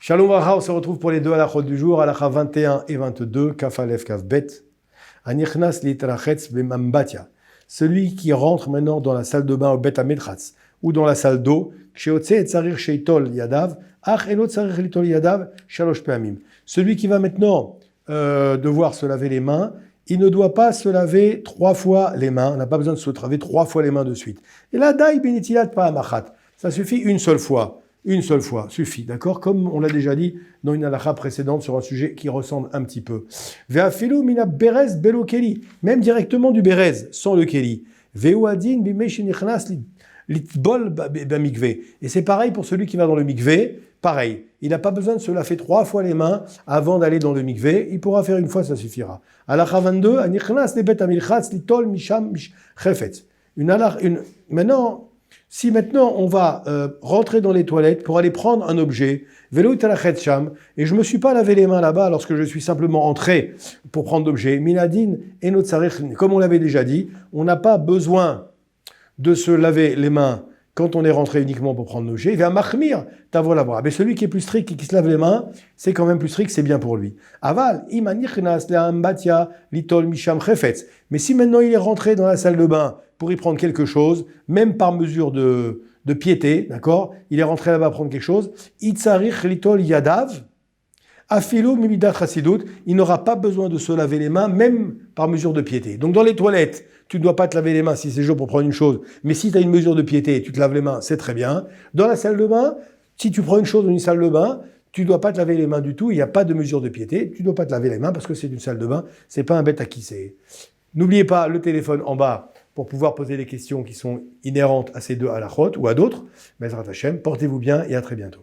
Shalom Racha, on se retrouve pour les deux halachot du jour, halakha 21 et 22, kaf alef kaf bet. Anichnas litrachetz b'mambatya. Celui qui rentre maintenant dans la salle de bain au bet amedratz, ou dans la salle d'eau, ksheotze et tzarir sheitol yadav, ach elo tzarir litol yadav, shalosh peamim. Celui qui va maintenant devoir se laver les mains, il ne doit pas se laver 3 fois les mains, on n'a pas besoin de se laver 3 fois les mains de suite. Et là, daï benitilat pa'amachat, ça suffit une seule fois. Une seule fois, suffit, d'accord? Comme on l'a déjà dit dans une halakha précédente sur un sujet qui ressemble un petit peu. Ve'afilu mina berez belo keli, même directement du berez, sans le keli. Ve'uadin bimeshinichnas litbol b'mikvé. Et c'est pareil pour celui qui va dans le mikvé, pareil. Il n'a pas besoin de se laver 3 fois les mains avant d'aller dans le mikvé, il pourra faire une fois, ça suffira. Halakha 22, anichnas lebet amilchatz litol misham chefetz. Maintenant, si maintenant on va rentrer dans les toilettes pour aller prendre un objet, vélo italachet sham, et je me suis pas lavé les mains là-bas lorsque je suis simplement entré pour prendre l'objet, minadin et notzarich, comme on l'avait déjà dit, on n'a pas besoin de se laver les mains quand on est rentré uniquement pour prendre l'objet. Il va machmir tavo la bras. Mais celui qui est plus strict et qui se lave les mains, c'est quand même plus strict, c'est bien pour lui. Aval imanichnas le'ambatya litol misham chefetz. Mais si maintenant il est rentré dans la salle de bain pour y prendre quelque chose, même par mesure de piété, d'accord? Il est rentré là-bas prendre quelque chose. Itzarich litol yadav, afilo mimidat chassidut. Il n'aura pas besoin de se laver les mains, même par mesure de piété. Donc dans les toilettes, tu ne dois pas te laver les mains si c'est chaud pour prendre une chose. Mais si tu as une mesure de piété et tu te laves les mains, c'est très bien. Dans la salle de bain, si tu prends une chose dans une salle de bain, tu ne dois pas te laver les mains du tout. Il n'y a pas de mesure de piété. Tu ne dois pas te laver les mains parce que c'est une salle de bain. C'est pas un bête à kisser. N'oubliez pas le téléphone en bas pour pouvoir poser des questions qui sont inhérentes à ces deux halachot ou à d'autres. Bezrat Hashem, portez-vous bien et à très bientôt.